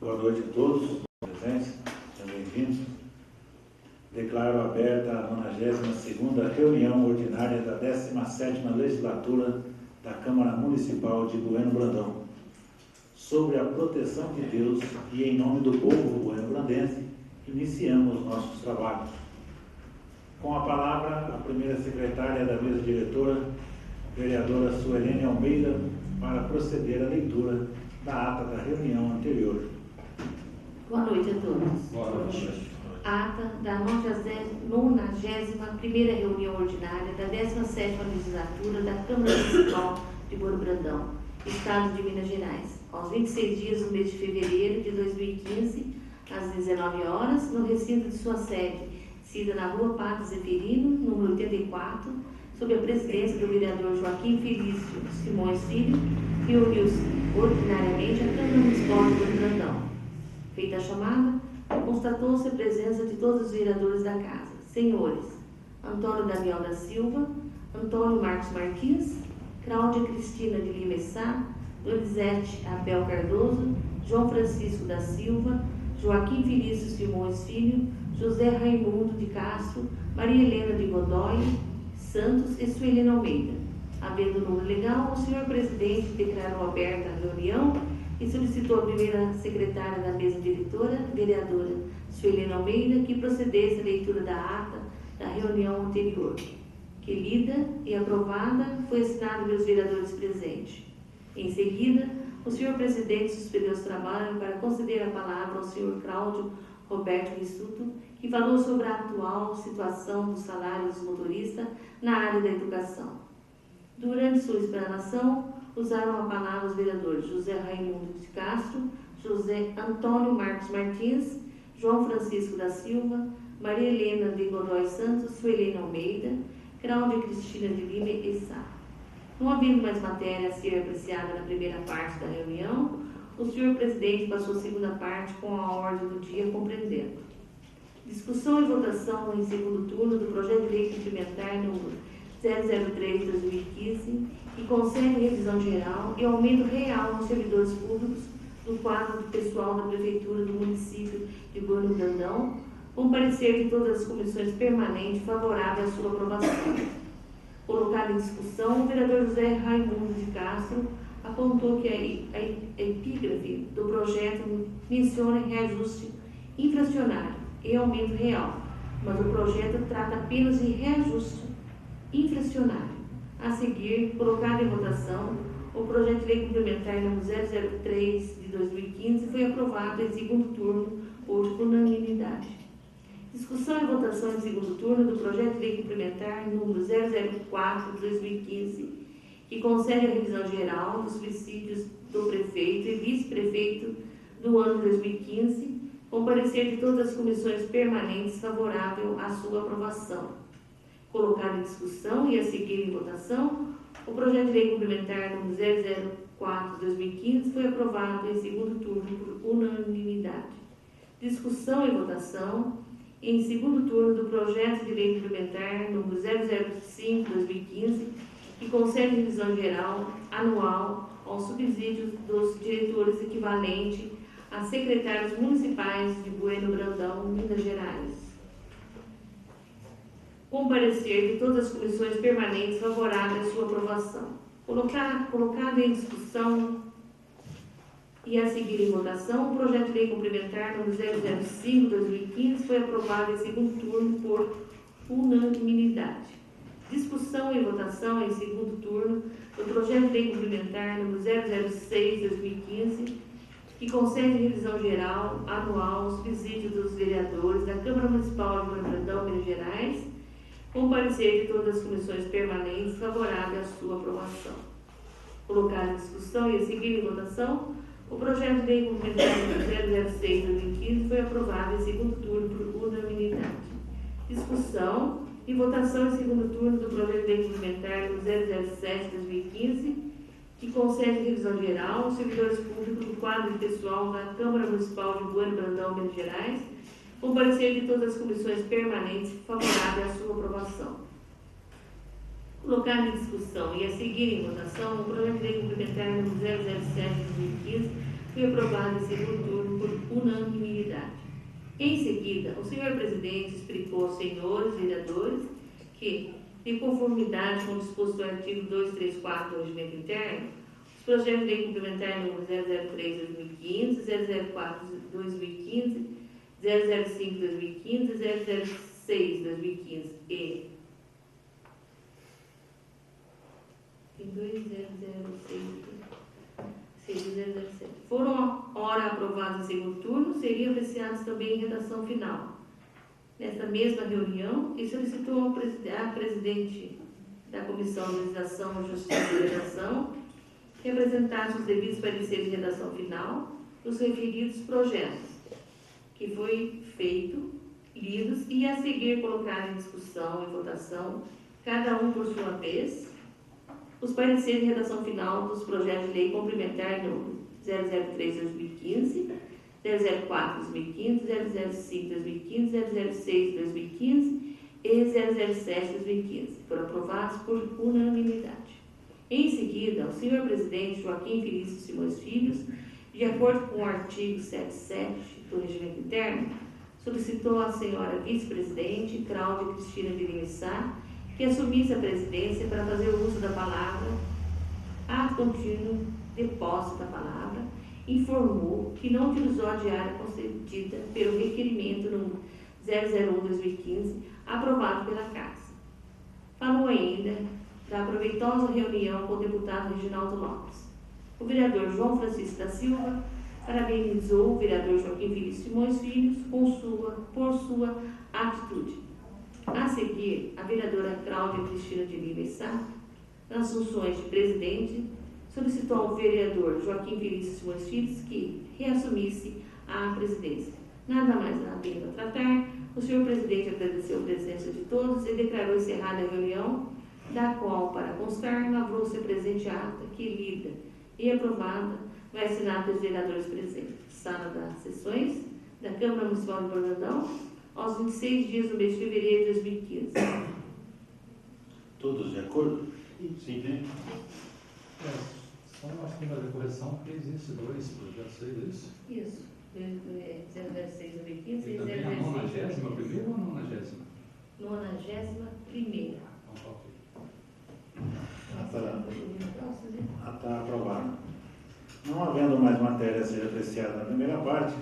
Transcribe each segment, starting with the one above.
Boa noite a todos presentes, sejam bem-vindos. Declaro aberta a 92ª reunião ordinária da 17ª legislatura da Câmara Municipal de Bueno Brandão. Sobre a proteção de Deus e em nome do povo bueno-brandense, iniciamos nossos trabalhos. Com a palavra, a primeira secretária da mesa diretora, vereadora Suelene Almeida, para proceder à leitura da ata da reunião anterior. Boa noite a todos. Boa noite. Ata da 91ª reunião ordinária da 17ª legislatura da Câmara Municipal de Bueno Brandão, Estado de Minas Gerais, aos 26 dias do mês de fevereiro de 2015, às 19 horas, no recinto de sua sede, sida na Rua Padre Zeferino, número 84, sob a presidência do vereador Joaquim Felício Simões Filho, reuniu-se ordinariamente a Câmara Municipal de Bueno Brandão. Feita a chamada, constatou-se a presença de todos os vereadores da casa. Senhores: Antônio Daniel da Silva, Antônio Marcos Martins, Cláudia Cristina de Lima Sá, Donizete Abel Cardoso, João Francisco da Silva, Joaquim Felício Simões Filho, José Raimundo de Castro, Maria Helena de Godoy Santos e Suelene Almeida. Havendo número legal, o senhor presidente declarou aberta a reunião e solicitou a primeira secretária da mesa diretora, vereadora Suelene Almeida, que procedesse à leitura da ata da reunião anterior, que lida e aprovada foi assinada pelos vereadores presentes. Em seguida, o senhor presidente suspendeu os trabalhos para conceder a palavra ao senhor Cláudio Roberto Rissuto, que falou sobre a atual situação dos salários dos motoristas na área da educação. Durante sua explanação, usaram a palavra os vereadores José Raimundo de Castro, José Antônio Marcos Martins, João Francisco da Silva, Maria Helena de Godoy Santos, Suelene Almeida, Cláudia Cristina de Lima e Sá. Não havendo mais matéria a ser apreciada na primeira parte da reunião, o senhor presidente passou a segunda parte com a ordem do dia compreendendo: discussão e votação em segundo turno do projeto de lei complementar número 003/2015, que concerne revisão geral e aumento real nos servidores públicos do quadro do pessoal da Prefeitura do município de Bueno Brandão, com parecer de todas as comissões permanentes favorável à sua aprovação. Colocado em discussão, o vereador José Raimundo de Castro apontou que a epígrafe do projeto menciona reajuste inflacionário e aumento real, mas o projeto trata apenas de reajuste inflacionário. A seguir, colocado em votação, o projeto de lei complementar número 003 de 2015 foi aprovado em segundo turno por unanimidade. Discussão e votação em segundo turno do projeto de lei complementar número 004 de 2015, que concede a revisão geral dos subsídios do prefeito e vice-prefeito do ano 2015, com parecer de todas as comissões permanentes favorável à sua aprovação. Colocado em discussão e a seguir em votação, o projeto de lei complementar número 004 de 2015 foi aprovado em segundo turno por unanimidade. Discussão e votação em segundo turno do projeto de lei complementar número 005 de 2015, que concede revisão geral anual aos subsídios dos diretores equivalente a secretários municipais de Bueno Brandão, Minas Gerais. Com parecer de todas as comissões permanentes favoráveis à sua aprovação. Colocado em discussão e a seguir em votação, o projeto de lei complementar número 005 de 2015 foi aprovado em segundo turno por unanimidade. Discussão e votação em segundo turno do projeto de lei complementar número 006 de 2015, que concede revisão geral anual aos subsídios dos vereadores da Câmara Municipal de Bueno Brandão, Minas Gerais, com parecer de todas as comissões permanentes favorável à sua aprovação. Colocado em discussão e a seguir em votação, o projeto de lei complementar número 006 de 2015 foi aprovado em segundo turno por unanimidade. Discussão e votação em segundo turno do projeto de lei complementar número 007 de 2015, que concede revisão geral aos servidores públicos do quadro pessoal da Câmara Municipal de Bueno Brandão, Minas Gerais, com parecer de todas as comissões permanentes favorável à sua aprovação. Colocado em discussão e a seguir em votação, o projeto de lei complementar número 007 de 2015 foi aprovado em segundo turno por unanimidade. Em seguida, o senhor presidente explicou aos senhores vereadores que, de conformidade com o disposto do artigo 234 do Regimento Interno, os projetos de lei complementar número 003/2015, 004/2015, 005/2015, 006/2015 e tem 2006 foram ora aprovados em segundo turno, seriam apreciados também em redação final. Nesta mesma reunião, e solicitou a presidente da Comissão de Legislação, Justiça e Redação que apresentasse os devidos pareceres de redação final dos referidos projetos, que foi feito, lidos e a seguir colocar em discussão e votação, cada um por sua vez, os pareceres de redação final dos projetos de lei complementar número 003/2015, 004/2015, 005/2015, 006/2015 e 007/2015. Foram aprovados por unanimidade. Em seguida, o senhor presidente Joaquim Felício Simões Filhos, de acordo com o artigo 77 do Regimento Interno, solicitou à senhora vice-presidente Cláudia Cristina de Lima Sá que assumisse a presidência para fazer uso da palavra, ato contínuo de posse da palavra, informou que não utilizou a diária concedida pelo requerimento número 001/2015, aprovado pela Casa. Falou ainda da proveitosa reunião com o deputado Reginaldo Lopes. O vereador João Francisco da Silva parabenizou o vereador Joaquim Felício Simões Filhos por sua atitude. A seguir, a vereadora Cláudia Cristina de Lima Sá, nas funções de presidente, solicitou ao vereador Joaquim Felício Simões Filhos que reassumisse a presidência. Nada mais a pena tratar, o senhor presidente agradeceu a presença de todos e declarou encerrada a reunião, da qual, para constar, lavrou-se a presente ata que, lida e aprovada, vai assinar pelos vereadores presentes. Sala das sessões da Câmara Municipal de Brandão, aos 26 dias do mês de fevereiro de 2015. Todos de acordo? Sim, né? Só acho que fazer correção, porque existe dois projetos aí, isso? Isso. 006 do 2015 E e também a 90ª primeira ou a 90ª? 91ª. Está aprovado. Não havendo mais matéria a ser apreciada na primeira parte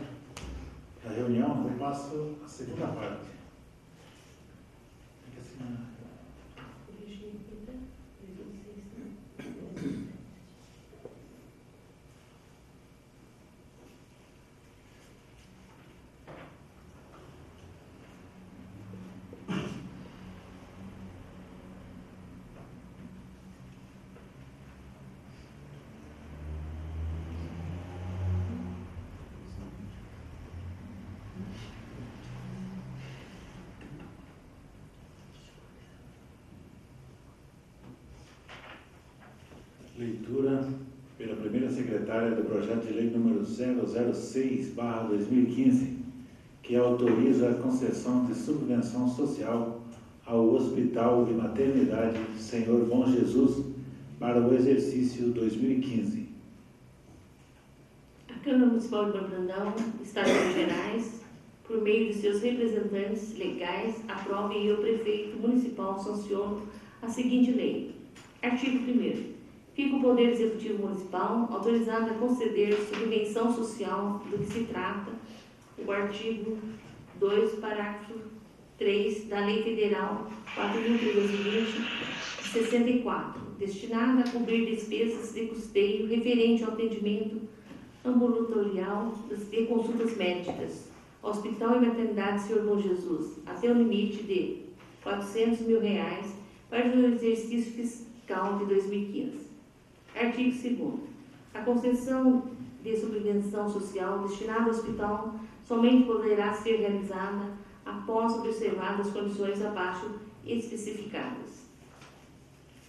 da reunião, eu passo à segunda parte. Tem que assinar. Leitura pela primeira secretária do projeto de lei número 006/2015, que autoriza a concessão de subvenção social ao Hospital e Maternidade Senhor Bom Jesus para o exercício 2015. A Câmara Municipal de Brandão, Estado de Minas Gerais, por meio de seus representantes legais, aprova e o prefeito municipal sanciona a seguinte lei. Artigo 1º. Fica o Poder Executivo Municipal autorizado a conceder subvenção social do que se trata o artigo 2, parágrafo 3 da Lei Federal 4.320/64, destinada a cobrir despesas de custeio referente ao atendimento ambulatorial de consultas médicas, Hospital e Maternidade Senhor Bom Jesus, até o limite de R$ 400.000 para o exercício fiscal de 2015. Artigo 2º. A concessão de subvenção social destinada ao hospital somente poderá ser realizada após observadas as condições abaixo especificadas.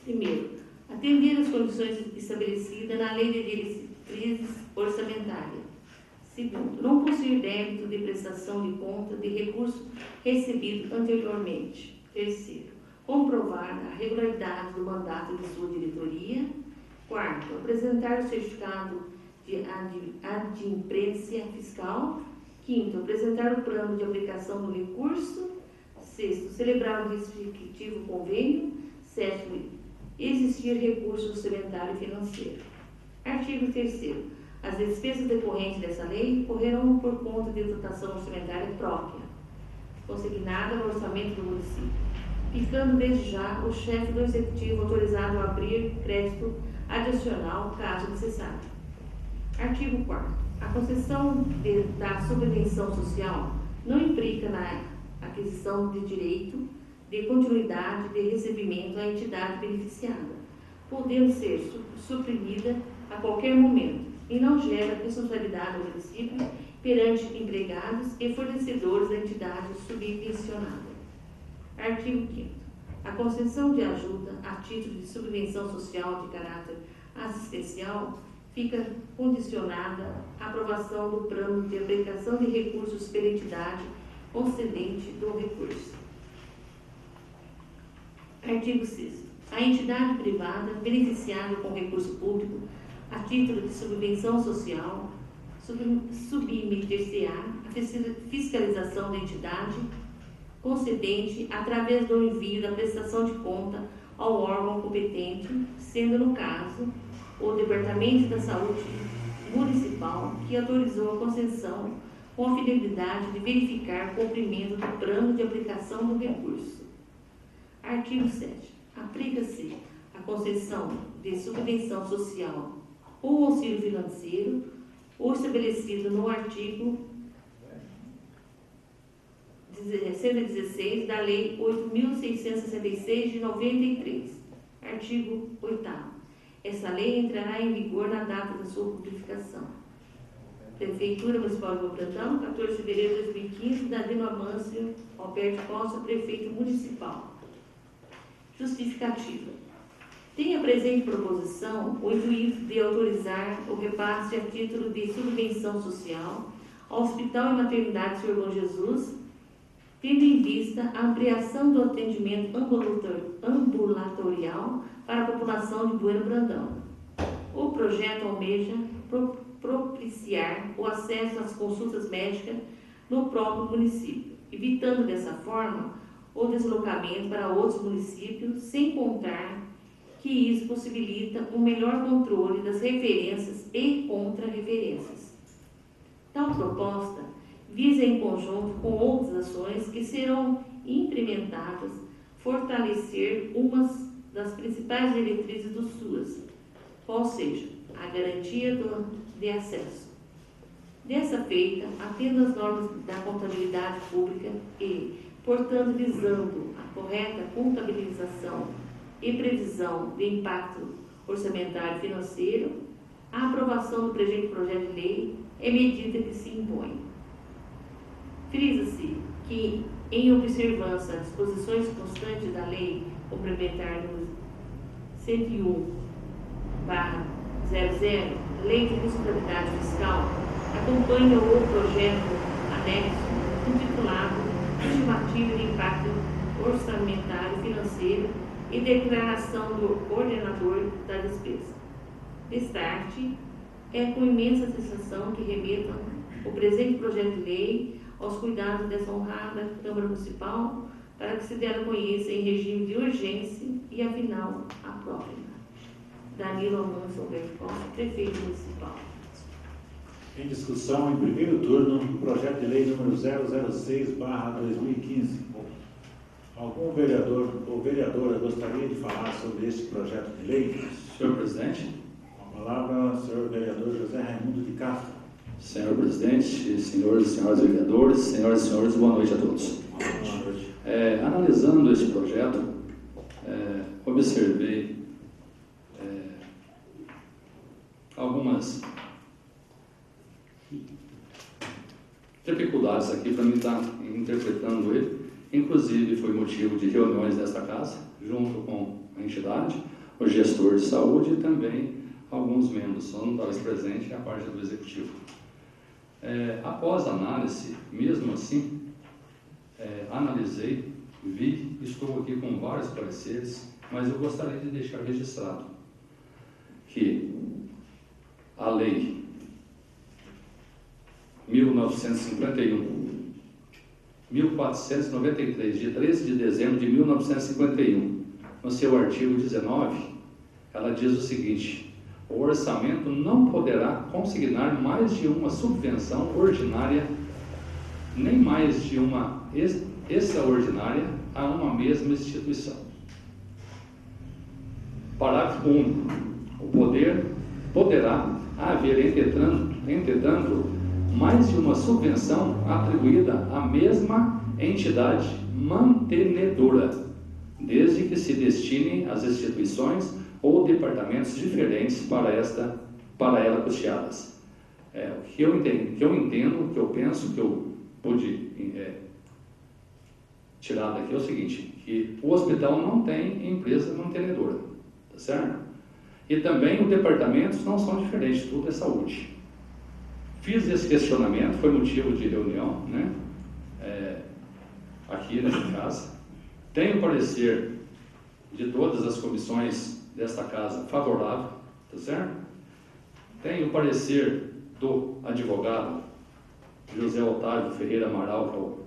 Primeiro, atender às condições estabelecidas na Lei de Diretrizes Orçamentárias. Segundo, não possuir débito de prestação de conta de recurso recebido anteriormente. Terceiro, comprovar a regularidade do mandato de sua diretoria. Quarto, apresentar o certificado de adimplência fiscal. Quinto, apresentar o plano de aplicação do recurso. Sexto, celebrar o respectivo convênio. Sétimo, existir recurso orçamentário e financeiro. Artigo 3º. As despesas decorrentes dessa lei correrão por conta de dotação orçamentária própria, consignada no orçamento do município, ficando desde já o chefe do executivo autorizado a abrir crédito adicional, caso necessário. Artigo 4º. A concessão da subvenção social não implica na aquisição de direito de continuidade de recebimento à entidade beneficiada, podendo ser suprimida a qualquer momento, e não gera responsabilidade ao município perante empregados e fornecedores da entidade subvencionada. Artigo 5º. A concessão de ajuda a título de subvenção social de caráter assistencial fica condicionada à aprovação do plano de aplicação de recursos pela entidade concedente do recurso. Artigo 6º. A entidade privada beneficiada com recurso público a título de subvenção social submeter-se-á à fiscalização da entidade concedente através do envio da prestação de conta ao órgão competente, sendo no caso o Departamento da Saúde Municipal que autorizou a concessão com a finalidade de verificar o cumprimento do plano de aplicação do recurso. Artigo 7º. Aplica-se a concessão de subvenção social ou auxílio financeiro, ou estabelecido no artigo 116 da Lei 8.666 de 93. Artigo 8º. Essa lei entrará em vigor na data da sua publicação. Prefeitura Municipal de Brandão, 14 de fevereiro de 2015, Davi Amâncio Alberto Costa, Prefeito Municipal. Justificativa. Tem a presente proposição o intuito de autorizar o repasse a título de subvenção social ao Hospital e Maternidade Sr. Bom Jesus, tendo em vista a ampliação do atendimento ambulatorial para a população de Bueno Brandão. O projeto almeja propiciar o acesso às consultas médicas no próprio município, evitando dessa forma o deslocamento para outros municípios, sem contar que isso possibilita um melhor controle das referências e contra-referências. Tal proposta visa, em conjunto com outras ações que serão implementadas, fortalecer uma das principais diretrizes do SUAS, qual seja a garantia de acesso. Dessa feita, atendo às normas da contabilidade pública e, portanto, visando a correta contabilização e previsão de impacto orçamentário e financeiro, a aprovação do presente projeto de lei é medida que se impõe. Frisa-se que, em observância às disposições constantes da Lei Complementar número 101/00, Lei de Responsabilidade Fiscal, acompanha o projeto anexo intitulado Estimativa de Impacto Orçamentário e Financeiro e declaração do coordenador da despesa. Destarte, é com imensa satisfação que remetam o presente projeto de lei aos cuidados dessa honrada Câmara Municipal para que se dela conheça em regime de urgência e, afinal, aprovem. Danilo Amâncio Alberto Costa, Prefeito Municipal. Em discussão, em primeiro turno, o projeto de lei número 006/2015. Algum vereador ou vereadora gostaria de falar sobre este projeto de lei? Senhor Presidente. Com a palavra, senhor vereador José Raimundo de Castro. Senhor Presidente, senhores e senhoras vereadores, senhoras e senhores, boa noite a todos. Boa noite. Analisando este projeto, observei algumas dificuldades aqui para mim estar interpretando ele. Inclusive, foi motivo de reuniões desta casa, junto com a entidade, o gestor de saúde e também alguns membros, só não estava presente a parte do executivo. Após a análise, mesmo assim, analisei, vi, estou aqui com vários pareceres, mas eu gostaria de deixar registrado que a lei 1951. 1493, de 13 de dezembro de 1951, no seu artigo 19, ela diz o seguinte: o orçamento não poderá consignar mais de uma subvenção ordinária, nem mais de uma extraordinária a uma mesma instituição. Parágrafo único. O poder poderá haver, entretanto, mais de uma subvenção atribuída à mesma entidade mantenedora, desde que se destine às instituições ou departamentos diferentes para ela custeadas. O que eu entendo, o que eu penso, que eu pude tirar daqui é o seguinte, que o hospital não tem empresa mantenedora, tá certo? E também os departamentos não são diferentes, tudo é saúde. Fiz esse questionamento, foi motivo de reunião, né? Aqui nessa casa. Tenho parecer de todas as comissões desta casa favorável, tá certo? Tenho parecer do advogado José Otávio Ferreira Amaral,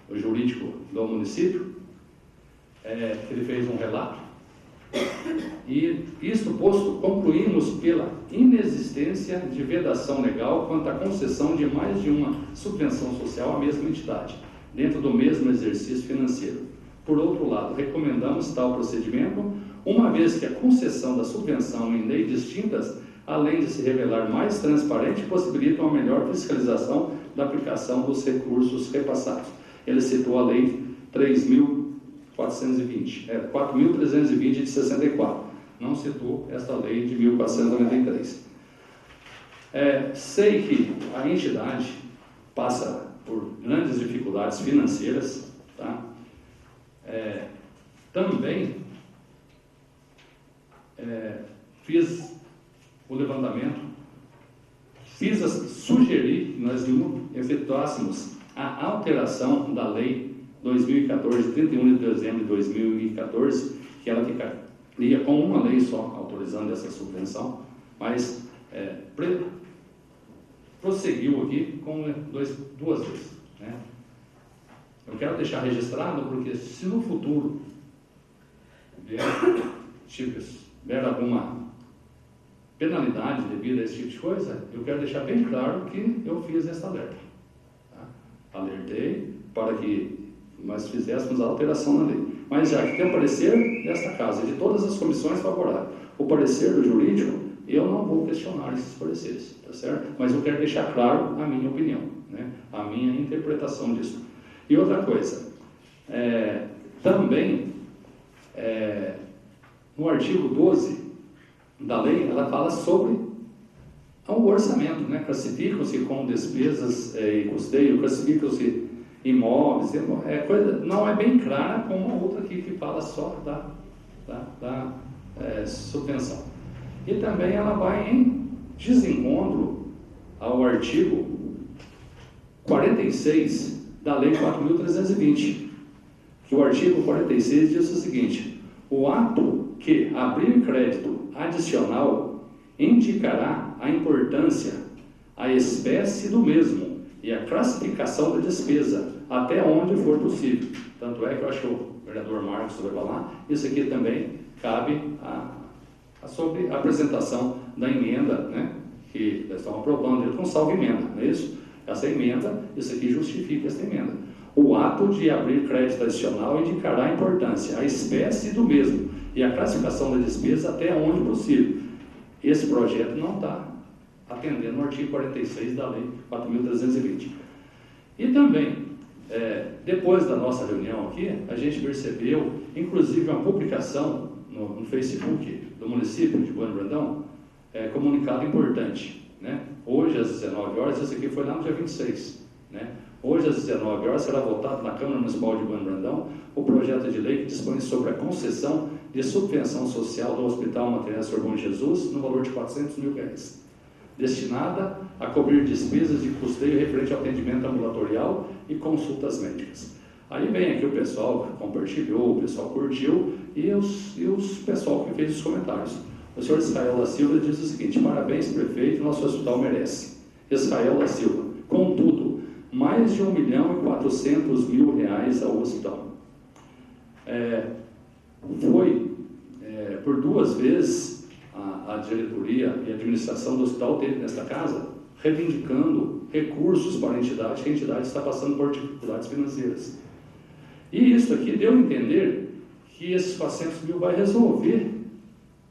que é o jurídico do município, que ele fez um relato. E isto posto, concluímos pela inexistência de vedação legal quanto à concessão de mais de uma subvenção social à mesma entidade, dentro do mesmo exercício financeiro. Por outro lado, recomendamos tal procedimento, uma vez que a concessão da subvenção em leis distintas, além de se revelar mais transparente, possibilita uma melhor fiscalização da aplicação dos recursos repassados. Ele citou a lei 4.320 de 64, não citou esta lei de 1493. Sei que a entidade passa por grandes dificuldades financeiras, tá? Também fiz o levantamento, sugeri que nós efetuássemos a alteração da lei 2014, 31 de dezembro de 2014, que ela ficaria com uma lei só, autorizando essa subvenção, mas prosseguiu aqui com duas vezes, né? Eu quero deixar registrado, porque se no futuro vier alguma penalidade devido a esse tipo de coisa, eu quero deixar bem claro que eu fiz esse alerta. Tá? Alertei para que nós fizéssemos a alteração na lei. Mas já que tem o parecer desta casa e de todas as comissões favoráveis, o parecer do jurídico, eu não vou questionar esses pareceres, tá certo? Mas eu quero deixar claro a minha opinião, né? A minha interpretação disso. E outra coisa, também, no artigo 12 da lei, ela fala sobre o orçamento, né? Classificam-se como despesas e custeio, classificam-se imóveis, não é bem clara como a outra aqui que fala só da subvenção. E também ela vai em desencontro ao artigo 46 da Lei 4.320, que o artigo 46 diz o seguinte: o ato que abrir crédito adicional indicará a importância, a espécie do mesmo e a classificação da despesa, até onde for possível. Tanto é que eu acho que o vereador Marcos vai falar, isso aqui também cabe sobre a apresentação da emenda, né, que eles estão aprovando ele com salvo emenda, não é isso? Essa emenda, isso aqui justifica essa emenda. O ato de abrir crédito adicional indicará a importância, a espécie do mesmo e a classificação da despesa até onde possível. Esse projeto não está atendendo o artigo 46 da Lei 4.320. E também, depois da nossa reunião aqui, a gente percebeu, inclusive, uma publicação no Facebook do município de Bueno Brandão, comunicado importante, né? Hoje, às 19 horas, esse aqui foi lá no dia 26, né? Hoje, às 19 horas, será votado na Câmara Municipal de Bueno Brandão o projeto de lei que dispõe sobre a concessão de subvenção social do Hospital Mater Dei Bom Jesus no valor de R$400 mil, destinada a cobrir despesas de custeio referente ao atendimento ambulatorial e consultas médicas. Aí vem aqui o pessoal que compartilhou, o pessoal curtiu e os pessoal que fez os comentários. O senhor Israel da Silva diz o seguinte: parabéns, prefeito, nosso hospital merece. Israel da Silva. Contudo, mais de R$1.400.000 ao hospital. Por 2 vezes, a diretoria e a administração do hospital teve nesta casa reivindicando recursos para a entidade, que a entidade está passando por dificuldades financeiras. E isso aqui deu a entender que esses 400 mil vai resolver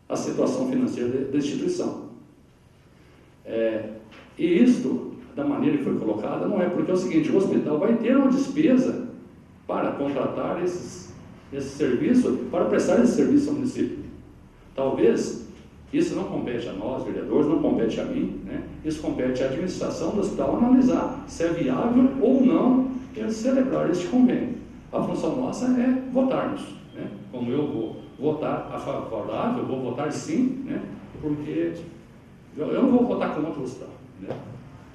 a situação financeira da instituição. E isto, da maneira que foi colocada, não é, porque é o seguinte: o hospital vai ter uma despesa para contratar esse serviço, para prestar esse serviço ao município. Talvez isso não compete a nós, vereadores, não compete a mim, né? Isso compete à administração do hospital analisar se é viável ou não eles celebrar este convênio. A função nossa é votarmos, né? Como eu vou votar a favorável, vou votar sim, né? Porque eu não vou votar contra o hospital, né?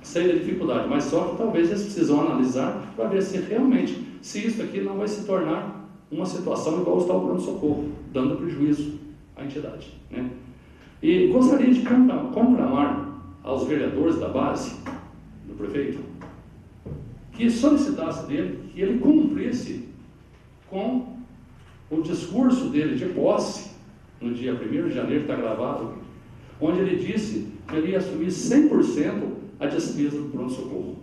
Sei da dificuldade, mas só que talvez eles precisam analisar para ver se realmente, se isso aqui não vai se tornar uma situação igual está o pronto-socorro, dando prejuízo à entidade, né? E gostaria de conclamar aos vereadores da base, do prefeito, que solicitasse dele que ele cumprisse com o discurso dele de posse, no dia 1º de janeiro, está gravado, onde ele disse que ele ia assumir 100% a despesa do pronto-socorro.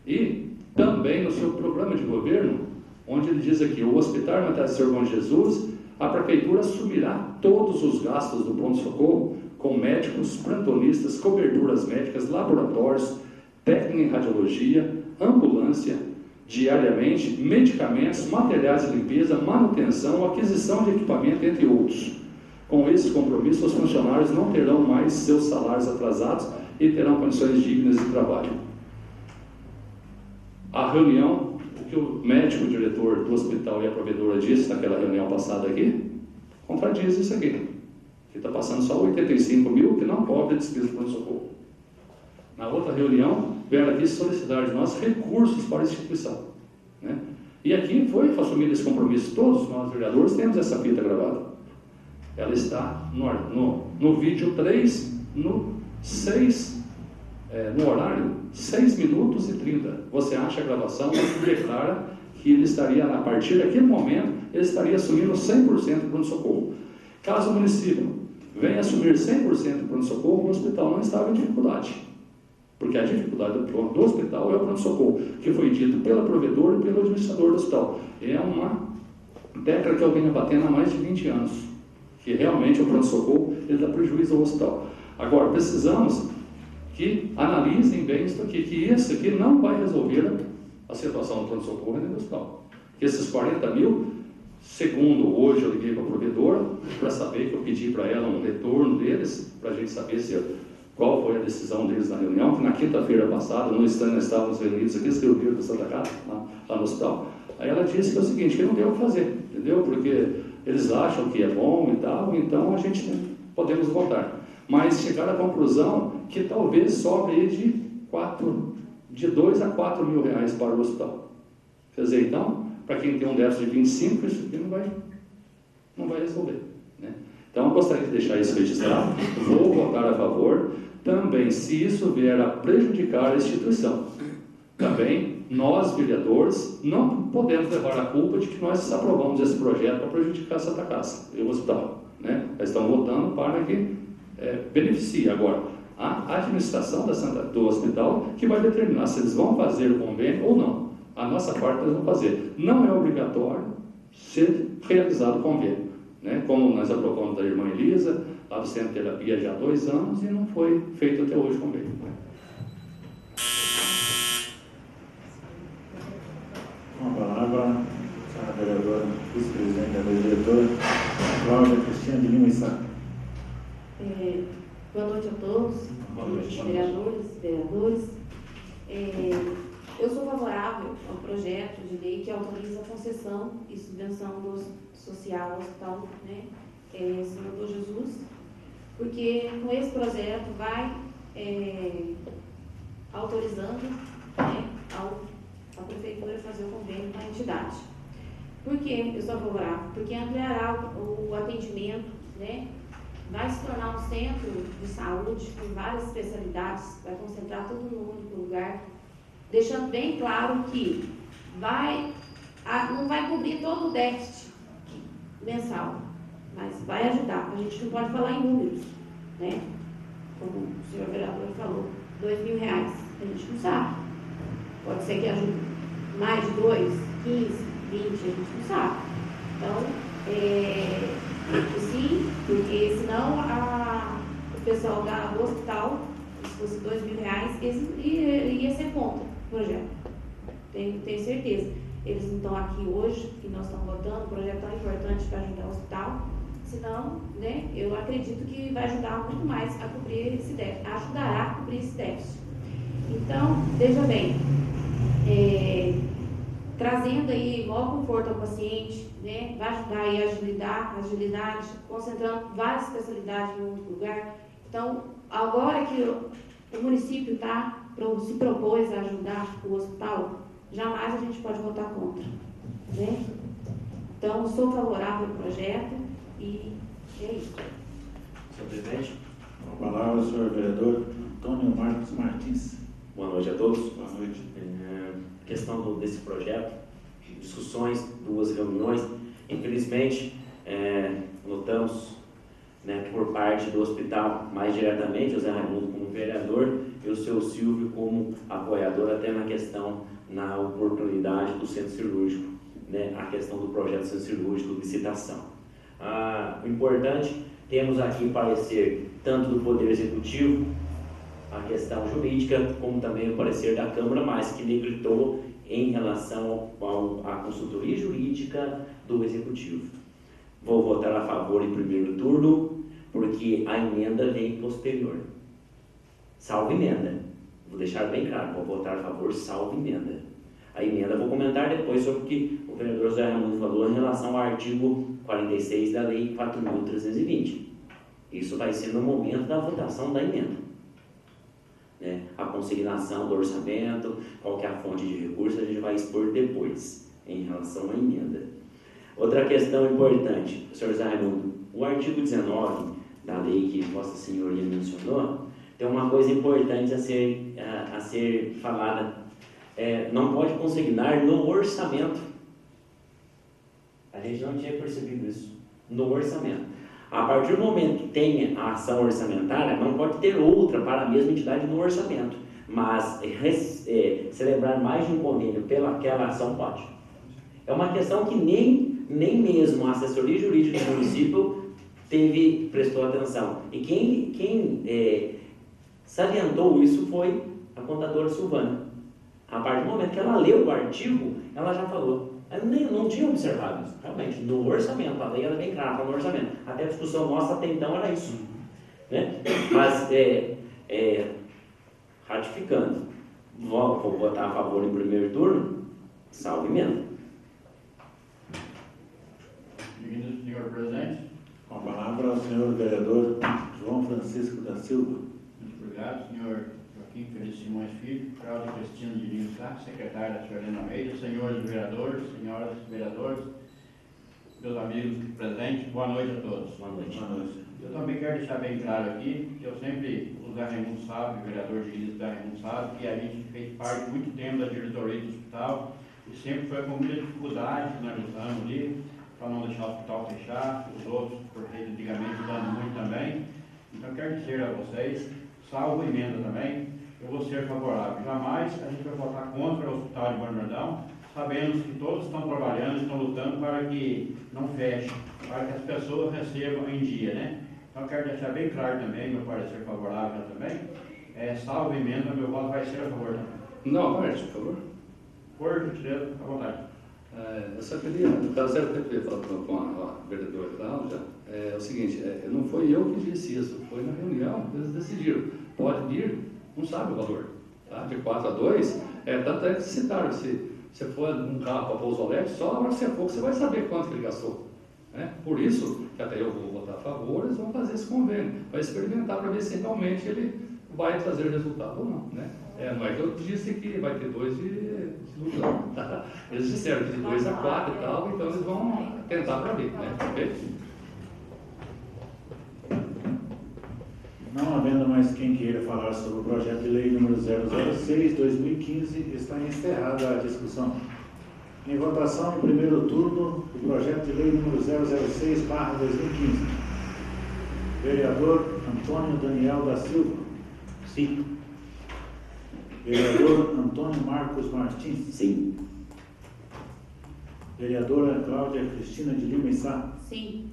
E também no seu programa de governo, onde ele diz aqui: o Hospital Materno Senhor Bom Jesus, a prefeitura assumirá todos os gastos do pronto-socorro, com médicos, plantonistas, coberturas médicas, laboratórios, técnica em radiologia, ambulância, diariamente, medicamentos, materiais de limpeza, manutenção, aquisição de equipamento, entre outros. Com esse compromisso, os funcionários não terão mais seus salários atrasados e terão condições dignas de trabalho. A reunião, o que o médico, o diretor do hospital e a provedora disse naquela reunião passada aqui, contradiz isso aqui. Que está passando só 85 mil, que não cobre a despesa do pronto-socorro. Na outra reunião, vieram aqui solicitar de nós recursos para a instituição, né? E aqui foi assumido esse compromisso. Todos nós, vereadores, temos essa fita gravada. Ela está no vídeo 3, no 6, no horário 6 minutos e 30. Você acha a gravação, onde declara que ele estaria, a partir daquele momento, ele estaria assumindo 100% do pronto-socorro. Caso o município venha assumir 100% do pronto-socorro, o hospital não estava em dificuldade. Porque a dificuldade do hospital é o pronto-socorro, que foi dito pela provedora e pelo administrador do hospital. É uma tecla que eu venho batendo há mais de 20 anos, que realmente o pronto-socorro ele dá prejuízo ao hospital. Agora, precisamos que analisem bem isso aqui, que isso aqui não vai resolver a situação do pronto-socorro dentro do hospital. Que esses 40 mil, segundo hoje eu liguei para a provedora, para saber, que eu pedi para ela um retorno deles, para a gente saber qual foi a decisão deles na reunião, que na quinta-feira passada, nós estávamos reunidos aqui, se reuniram com a Santa Casa, lá no hospital. Aí ela disse que é o seguinte, que não tem o que fazer, entendeu? Porque eles acham que é bom e tal, então a gente podemos votar. Mas chegaram à conclusão que talvez sobre de 2 a 4 mil reais para o hospital. Quer dizer, então, para quem tem um déficit de 25, isso aqui não vai resolver, né? Então, eu gostaria de deixar isso registrado, vou votar a favor. Também, se isso vier a prejudicar a instituição, também nós, vereadores, não podemos levar a culpa de que nós aprovamos esse projeto para prejudicar a Santa Casa e o hospital, né? Eles estão votando para que beneficie. Agora, a administração do hospital que vai determinar se eles vão fazer o convênio ou não. A nossa parte nós vamos fazer. Não é obrigatório ser realizado o convênio, né? Como nós aprovamos da irmã Elisa, lá do Centro de Terapia já há 2 anos, e não foi feito até hoje o convênio. Com a palavra, a vereadora, vice-presidente da diretora, Cláudia Cristina de Lima e Sá. Boa noite a todos, vereadores. Eu sou favorável ao projeto de lei que autoriza a concessão e subvenção social ao hospital, né, Senhor Bom Jesus, porque com esse projeto vai autorizando, né, a prefeitura fazer o convênio com a entidade. Por que eu sou favorável? Porque ampliará o atendimento, né, vai se tornar um centro de saúde com várias especialidades, vai concentrar tudo num único lugar, deixando bem claro que não vai cobrir todo o déficit mensal, mas vai ajudar. A gente não pode falar em números, né? Como o senhor vereador falou, R$2.000, a gente não sabe. Pode ser que ajude mais de 2, 15, 20, a gente não sabe. Então, sim, porque senão o pessoal do hospital, se fosse R$2.000, ia ser contra o projeto. Tenho certeza. Eles não estão aqui hoje, que nós estamos votando, um projeto tão importante para ajudar o hospital. Senão, né, eu acredito que vai ajudar muito mais a cobrir esse déficit, ajudará a cobrir esse déficit. Então, veja bem, trazendo aí maior conforto ao paciente, né, vai ajudar aí a agilidade, concentrando várias especialidades em um único lugar. Então, agora que o município se propôs a ajudar o hospital, jamais a gente pode votar contra, né? Então, sou favorável ao projeto e é isso. Senhor presidente. Com a palavra, o senhor vereador Antônio Marcos Martins. Boa noite a todos. Boa noite. Questão desse projeto, discussões, 2 reuniões. Infelizmente, notamos, né, que por parte do hospital, mais diretamente, o Zé Raimundo como vereador e o seu Silvio como apoiador, até na questão, na oportunidade do centro cirúrgico, né, a questão do projeto centro cirúrgico, licitação. O importante, temos aqui parecer tanto do Poder Executivo, a questão jurídica, como também o parecer da Câmara, mas que negritou em relação à consultoria jurídica do Executivo. Vou votar a favor em primeiro turno, porque a emenda vem posterior. Salvo emenda. Vou deixar bem claro, vou votar a favor, salvo emenda. A emenda vou comentar depois sobre o que o vereador Zé Raimundo falou em relação ao artigo 46 da Lei 4.320. Isso vai ser no momento da votação da emenda. Né? A consignação do orçamento, qual que é a fonte de recursos, a gente vai expor depois, em relação à emenda. Outra questão importante, senhor Zé Raimundo, o artigo 19 da lei que Vossa Senhoria mencionou, tem uma coisa importante a ser falada. Não pode consignar no orçamento. A gente não tinha percebido isso. No orçamento. A partir do momento que tenha a ação orçamentária, não pode ter outra para a mesma entidade no orçamento. Mas celebrar mais de um convênio pelaquela ação pode. É uma questão que nem mesmo a assessoria jurídica do município prestou atenção. E quem salientou isso foi a contadora Silvana. A partir do momento que ela leu o artigo, ela já falou. Eu não tinha observado isso, realmente, no orçamento. A lei era bem clara no orçamento. Até a discussão nossa até então era isso. Né? Mas, ratificando, vou votar a favor em primeiro turno, salvo emenda. Senhor presidente. Com a palavra ao senhor vereador João Francisco da Silva. Muito obrigado, senhor Joaquim Feliz Simões Filho, Cláudia Cristina de Lima Sá, secretária da senhora Helena Almeida, senhores vereadores, senhoras vereadores, meus amigos presentes, boa noite a todos. Boa noite. Boa noite. Eu também quero deixar bem claro aqui que eu sempre, o Zé Raimundo sabe, o vereador de Ilha Zé Raimundo sabe, que a gente fez parte muito tempo da diretoria do hospital e sempre foi com muita dificuldade que nós lutamos ali, para não deixar o hospital fechar, os outros, porque antigamente dando muito também. Então, quero dizer a vocês, salvo emenda também, eu vou ser favorável. Jamais a gente vai votar contra o Hospital de Bom Jordão, sabendo que todos estão trabalhando, estão lutando para que não feche, para que as pessoas recebam em dia, né? Então, quero deixar bem claro também, meu parecer favorável também, salvo emenda, meu voto vai ser a favor também. Não, parte, por favor. Por gentileza, à vontade. Eu só queria, no caso, eu queria falar com a vereadora Cláudia, o seguinte, não foi eu que disse isso, foi na reunião, eles decidiram, pode vir, não sabe o valor, tá? De 4 a 2, tanto é que citaram, se você for num carro para Pouso Alegre, só na hora que você for, você vai saber quanto que ele gastou, né? Por isso, que até eu vou votar a favor, eles vão fazer esse convênio, para experimentar, para ver se realmente ele vai trazer resultado ou não, né? Não é que eu disse que vai ter 2 de ilusão, tá? Eles disseram que de 2 a 4 e tal, então eles vão tentar para ver, né? Ok? Não havendo mais quem queira falar sobre o projeto de lei número 006/2015, está encerrada a discussão. Em votação, no primeiro turno, o projeto de lei número 006/2015. Vereador Antônio Daniel da Silva. Sim. Vereador Antônio Marcos Martins. Sim. Vereadora Cláudia Cristina de Lima Sá. Sim.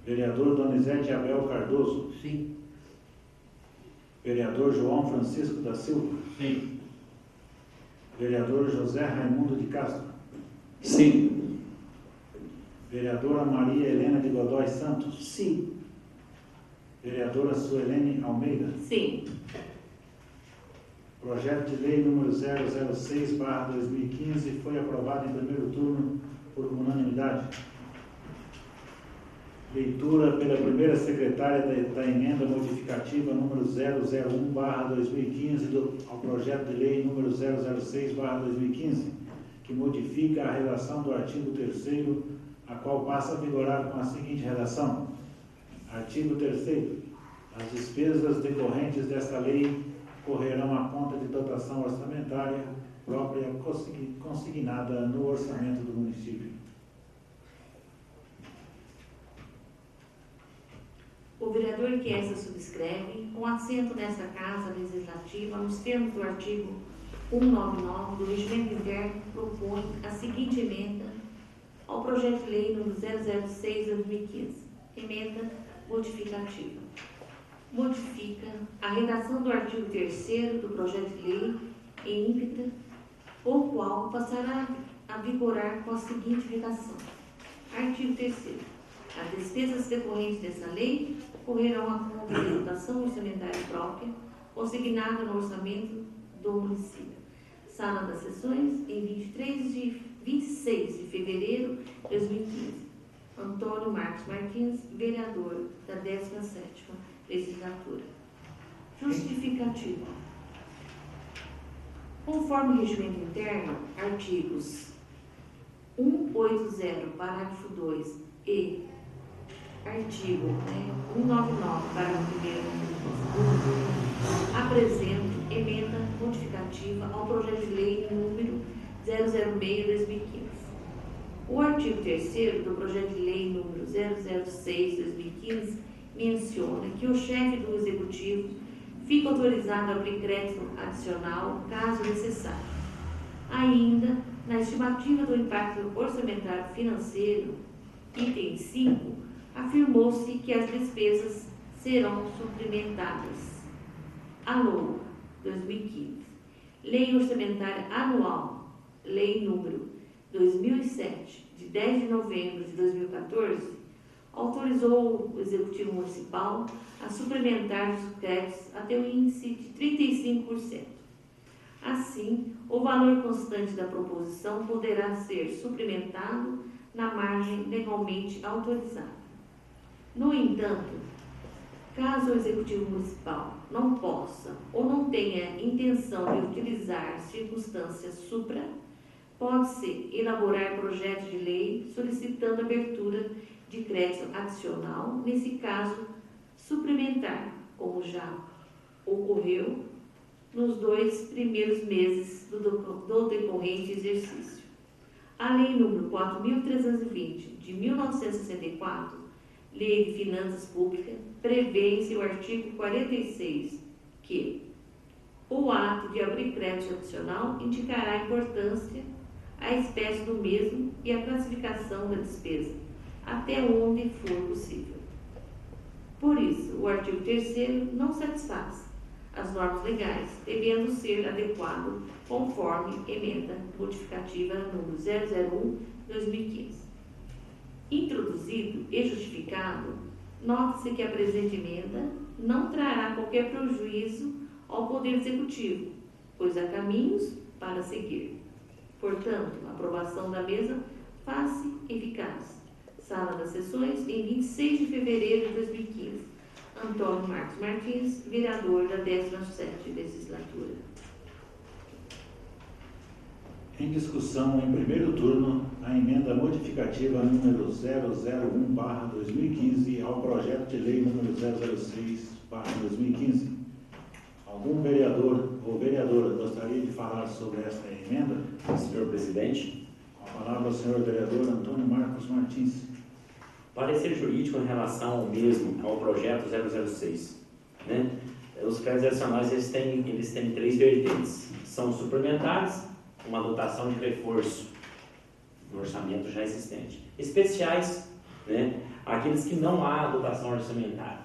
Vereador Donizete Abel Cardoso. Sim. Vereador João Francisco da Silva. Sim. Vereador José Raimundo de Castro. Sim. Vereadora Maria Helena de Godoy Santos. Sim. Vereadora Suelene Almeida. Sim. Projeto de lei número 006/2015 foi aprovado em primeiro turno por unanimidade. Leitura pela primeira secretária da emenda modificativa número 001/2015 ao projeto de lei número 006/2015, que modifica a redação do artigo 3º, a qual passa a vigorar com a seguinte redação. Artigo 3º. As despesas decorrentes desta lei correrão à conta de dotação orçamentária própria consignada no orçamento do município. O vereador que essa subscreve, com assento nesta Casa Legislativa, nos termos do artigo 199 do Regimento Interno, propõe a seguinte emenda ao projeto de lei número 006/2015. Emenda modificativa. Modifica a redação do artigo 3º do projeto de lei em íntegra, o qual passará a vigorar com a seguinte redação. Artigo 3º. As despesas decorrentes dessa lei correrão à conta de dotação orçamentária própria, consignada no orçamento do município. Sala das Sessões, em 26 de fevereiro de 2015. Antônio Marcos Martins, vereador da 17ª Legislatura. Justificativa. Conforme o regimento interno, artigos 180, parágrafo 2 e artigo 199, parágrafo 1º, apresento emenda modificativa ao projeto de lei número 006/2015. O artigo 3º do projeto de lei número 006/2015 menciona que o chefe do Executivo fica autorizado a abrir crédito adicional, caso necessário. Ainda, na estimativa do impacto orçamentário financeiro, item 5, afirmou-se que as despesas serão suplementadas. A LOA 2015. Lei Orçamentária Anual, Lei número 2007, de 10 de novembro de 2014, autorizou o Executivo Municipal a suplementar os créditos até o índice de 35%. Assim, o valor constante da proposição poderá ser suplementado na margem legalmente autorizada. No entanto, caso o Executivo Municipal não possa ou não tenha intenção de utilizar circunstâncias supra, pode-se elaborar projeto de lei solicitando abertura de crédito adicional, nesse caso, suplementar, como já ocorreu nos 2 primeiros meses do decorrente exercício. A Lei número 4.320, de 1964, Lei de Finanças Públicas, prevê em seu artigo 46 que o ato de abrir crédito adicional indicará a importância, a espécie do mesmo e a classificação da despesa, até onde for possível. Por isso, o artigo 3º não satisfaz as normas legais, devendo ser adequado conforme emenda modificativa número 001/2015. Introduzido e justificado, note-se que a presente emenda não trará qualquer prejuízo ao Poder Executivo, pois há caminhos para seguir. Portanto, a aprovação da mesa faz-se eficaz. Sala das Sessões, em 26 de fevereiro de 2015. Antônio Marcos Martins, vereador da 17ª Legislatura. Em discussão, em primeiro turno, a emenda modificativa número 001/2015 ao projeto de lei número 006/2015. Algum vereador ou vereadora gostaria de falar sobre esta emenda? Senhor presidente, Com a palavra ao senhor vereador Antônio Marcos Martins. parecer jurídico em relação ao mesmo, ao projeto 006. Né? Os créditos adicionais eles têm 3 vertentes. São suplementares, uma dotação de reforço no orçamento já existente. Especiais, né? Aqueles que não há dotação orçamentária.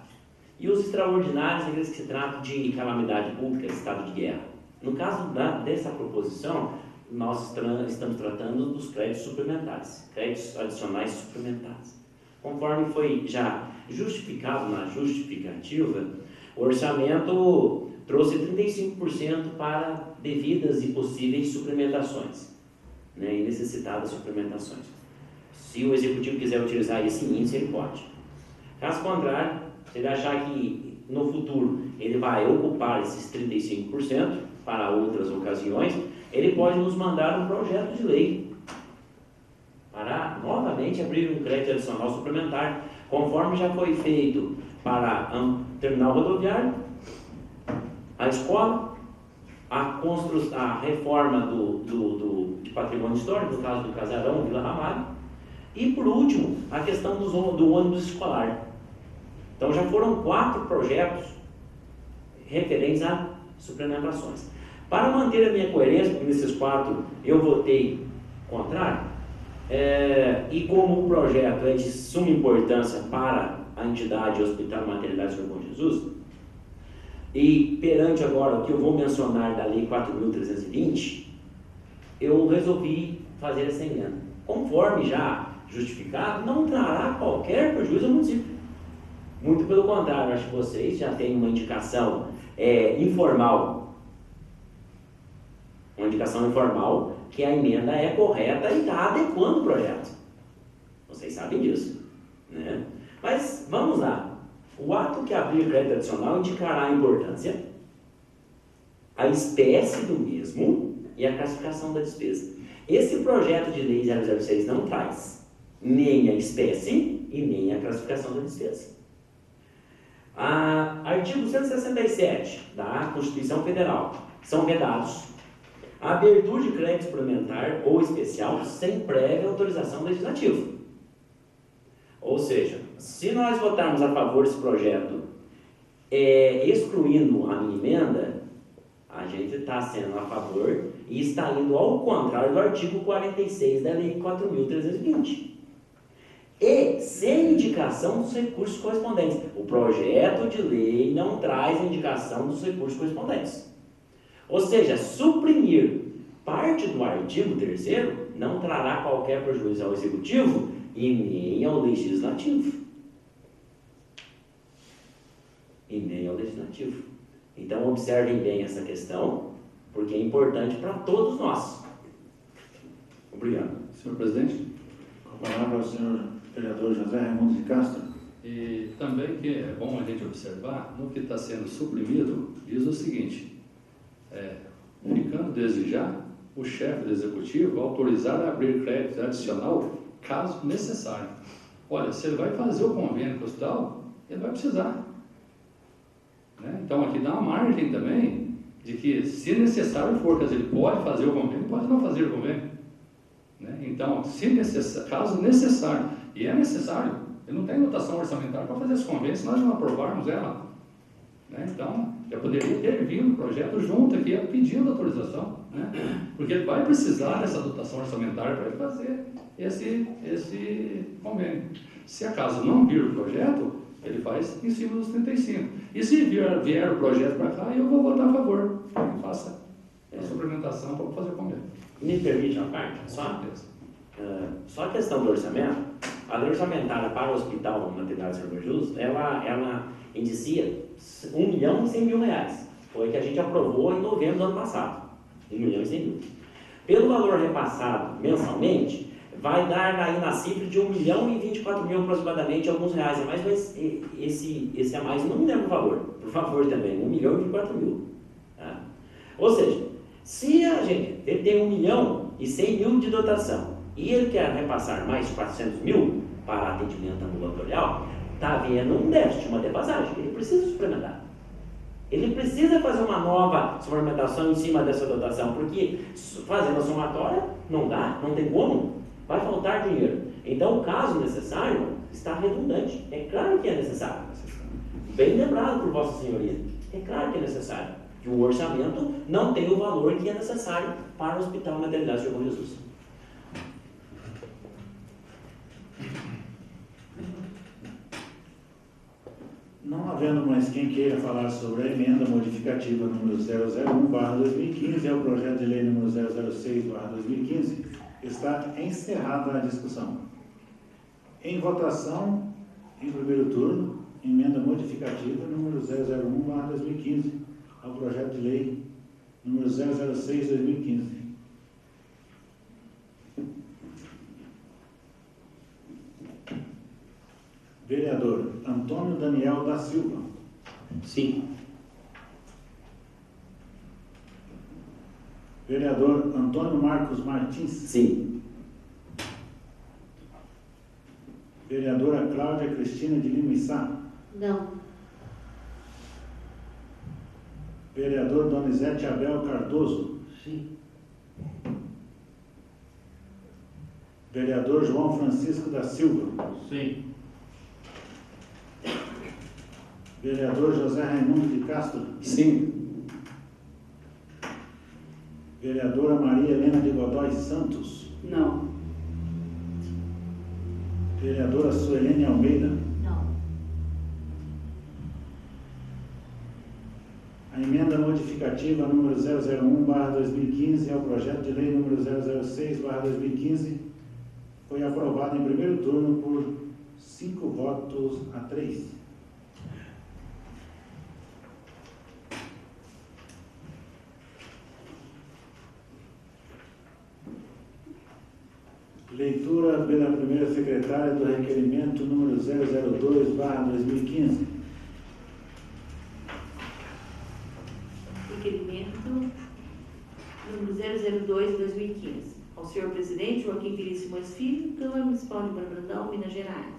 E os extraordinários, aqueles que se tratam de calamidade pública, estado de guerra. No caso dessa proposição, nós estamos tratando dos créditos suplementares, créditos adicionais suplementares. Conforme foi já justificado na justificativa, o orçamento trouxe 35% para devidas e possíveis suplementações, né, e necessitadas suplementações. Se o executivo quiser utilizar esse índice, ele pode. Caso contrário, se ele achar que no futuro ele vai ocupar esses 35% para outras ocasiões, ele pode nos mandar um projeto de lei para novamente abrir um crédito adicional suplementar, conforme já foi feito para terminal rodoviário, a escola, a reforma de patrimônio histórico, no caso do Casarão, Vila Ramalho, e por último, a questão do ônibus escolar. Então já foram 4 projetos referentes a suplementações. Para manter a minha coerência, porque nesses 4 eu votei contrário, e como o projeto é de suma importância para a entidade Hospital Maternidade Sr. Bom Jesus, e perante agora o que eu vou mencionar da Lei 4.320, eu resolvi fazer essa emenda. Conforme já justificado, não trará qualquer prejuízo ao município. Muito pelo contrário, acho que vocês já têm uma indicação informal, que a emenda é correta e está adequando o projeto. Vocês sabem disso, né? Mas vamos lá. O ato que abrir crédito adicional indicará a importância, a espécie do mesmo e a classificação da despesa. Esse projeto de lei 006 não traz nem a espécie e nem a classificação da despesa. Artigo 167 da Constituição Federal. São vedados a abertura de crédito suplementar ou especial sem prévia autorização legislativa. Ou seja, se nós votarmos a favor desse projeto, excluindo a minha emenda, a gente está sendo a favor e está indo ao contrário do artigo 46 da Lei 4.320. E sem indicação dos recursos correspondentes. O projeto de lei não traz a indicação dos recursos correspondentes. Ou seja, suprimir parte do artigo 3º não trará qualquer prejuízo ao Executivo e nem ao Legislativo. Então, observem bem essa questão, porque é importante para todos nós. Obrigado. Senhor presidente? Com a palavra ao senhor vereador José Raimundo de Castro. E também que é bom a gente observar, no que está sendo suprimido, diz o seguinte, ficando desde já o chefe do executivo autorizar a abrir crédito adicional caso necessário. Olha, se ele vai fazer o convênio com o hospital, ele vai precisar. Né? Então aqui dá uma margem também de que, se necessário for, quer dizer, ele pode fazer o convênio, pode não fazer o convênio. Né? Então, caso necessário, e é necessário, ele não tem dotação orçamentária para fazer esse convênio, se nós não aprovarmos ela. Né? Então, já poderia ter vindo o projeto junto aqui, pedindo autorização, né? Porque ele vai precisar dessa dotação orçamentária para ele fazer esse convênio. Se acaso não vir o projeto, ele faz em cima dos 35. E se vier o projeto para cá, eu vou votar a favor, que faça a suplementação para fazer o convênio. Me permite uma parte? Só a questão do orçamento. A lei orçamentária para o Hospital Maternidade Sr. Bom Jesus, ela indicia R$1.100.000. Foi que a gente aprovou em novembro do ano passado. R$1.100.000. Pelo valor repassado mensalmente, vai dar aí na cifra de R$1.024.000 aproximadamente, alguns reais a mais, mas esse a mais não me lembro o valor, por favor também, R$1.024.000. Tá? Ou seja, se a gente tem R$1 milhão, e 100 mil de dotação, e ele quer repassar mais 400 mil para atendimento ambulatorial, está havendo um déficit, uma defasagem. Ele precisa suplementar. Ele precisa fazer uma nova suplementação em cima dessa dotação, porque fazendo a somatória não dá, não tem como, vai faltar dinheiro. Então, o caso necessário está redundante. É claro que é necessário. Bem lembrado por Vossa Senhoria. É claro que é necessário. Que o orçamento não tem o valor que é necessário para o Hospital Maternidade de Bom Jesus. Não havendo mais quem queira falar sobre a emenda modificativa número 001/2015 ao projeto de lei número 006/2015, está encerrada a discussão. Em votação, em primeiro turno, emenda modificativa número 001/2015 ao projeto de lei número 006/2015. Vereador Antônio Daniel da Silva. Sim. Vereador Antônio Marcos Martins. Sim. Vereadora Cláudia Cristina de Lima Issá. Não. Vereador Donizete Abel Cardoso. Sim. Vereador João Francisco da Silva. Sim. Vereador José Raimundo de Castro. Sim. Vereadora Maria Helena de Godoy Santos. Não. Vereadora Suelene Almeida. Não. A emenda modificativa número 001/2015 ao projeto de lei número 006/2015 foi aprovada em primeiro turno por 5 votos a 3. Leitura pela primeira secretária do requerimento número 002/2015. Requerimento número 002/2015. Ao senhor presidente Joaquim Pires Simões Filho, Câmara Municipal de Brandão, Minas Gerais.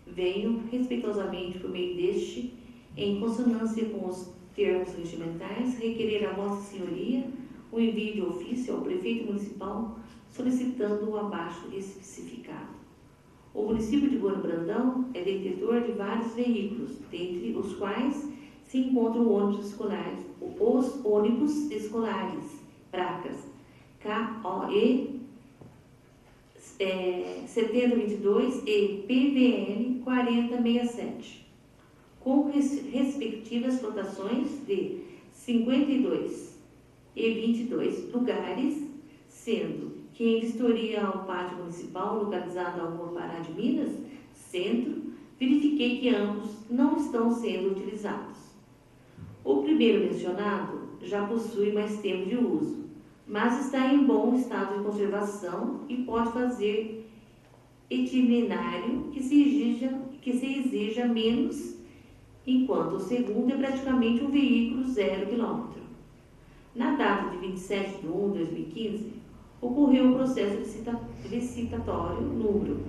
Venho, respeitosamente, por meio deste, em consonância com os termos regimentais, requerer a Vossa Senhoria o envio de ofício ao prefeito municipal solicitando o abaixo especificado. O município de Bona Brandão é detentor de vários veículos, dentre os quais se encontram os ônibus escolares, placas KOE 7022 e PVN 4067, com respectivas lotações de 52 e 22 lugares, sendo que em vistoria ao pátio municipal, localizado ao Rua Pará de Minas, centro, verifiquei que ambos não estão sendo utilizados. O primeiro mencionado já possui mais tempo de uso, mas está em bom estado de conservação e pode fazer itinerário que se exija menos, enquanto o segundo é praticamente um veículo 0 km. Na data de 27 de 1 de 2015, ocorreu o processo licitatório número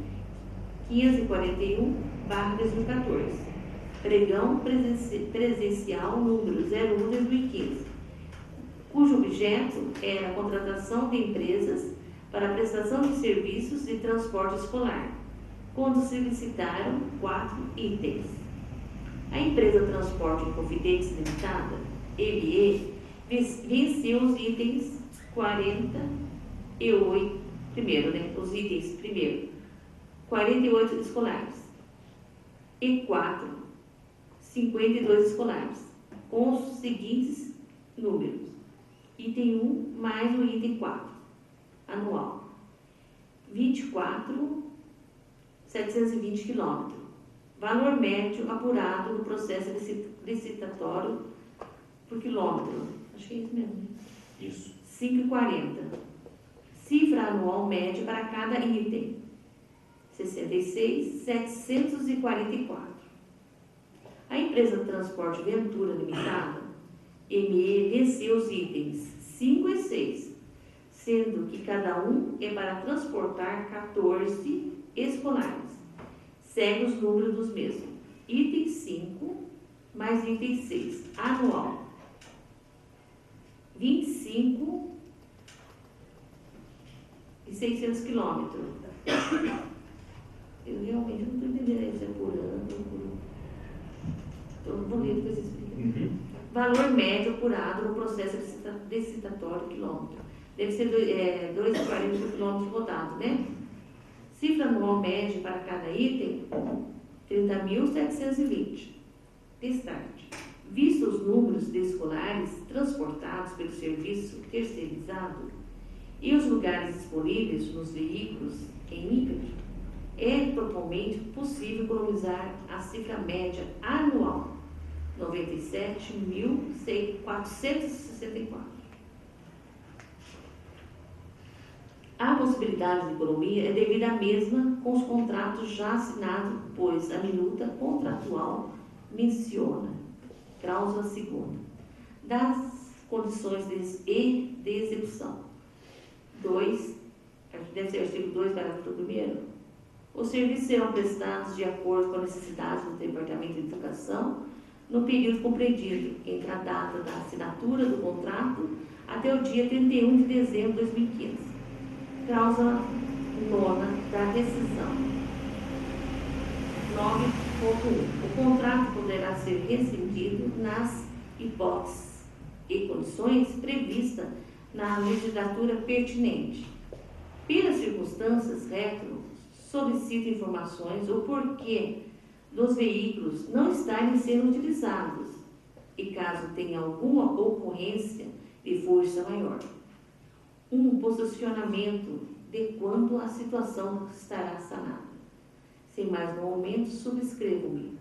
541/2014, pregão presencial número 01/2015, cujo objeto era a contratação de empresas para a prestação de serviços de transporte escolar, quando se licitaram 4 itens. A empresa Transporte Confidentes Limitada, ME, venceu os itens 48, os itens 48 escolares e 52 escolares, com os seguintes números: item 1 mais o item 4, anual, 24.720 km, valor médio apurado no processo licitatório por quilômetro, acho que é isso mesmo, Isso. 5,40. Cifra anual média para cada item, 66.744. A empresa Transporte Ventura Limitada, ME, venceu os itens 5 e 6, sendo que cada um é para transportar 14 escolares. Segue os números dos mesmos. Item 5 mais item 6, anual. 25.600 quilômetros. Eu realmente não estou entendendo se é por ano ou por... Estou bonito com esse explicação. Valor médio apurado no processo licitatório quilômetro. Deve ser 2,40 quilômetros rodados, né? Cifra anual média para cada item, 30.720. Destarte. Visto os números de escolares transportados pelo serviço terceirizado e os lugares disponíveis nos veículos em ímpeto, é propriamente possível economizar a cifra média anual, 97.464. A possibilidade de economia é devida à mesma com os contratos já assinados, pois a minuta contratual menciona, cláusula 2ª, das condições de execução. 2, deve ser artigo 2, parágrafo 1º. Os serviços serão prestados de acordo com a necessidade do Departamento de Educação no período compreendido entre a data da assinatura do contrato até o dia 31 de dezembro de 2015. Cláusula 9ª da rescisão. 9.1. O contrato poderá ser rescindido nas hipóteses e condições previstas na legislatura pertinente. Pelas circunstâncias retro, solicita informações o porquê dos veículos não estarem sendo utilizados e caso tenha alguma ocorrência de força maior. Um posicionamento de quando a situação estará sanada. Sem mais no momento, subscrevo-me.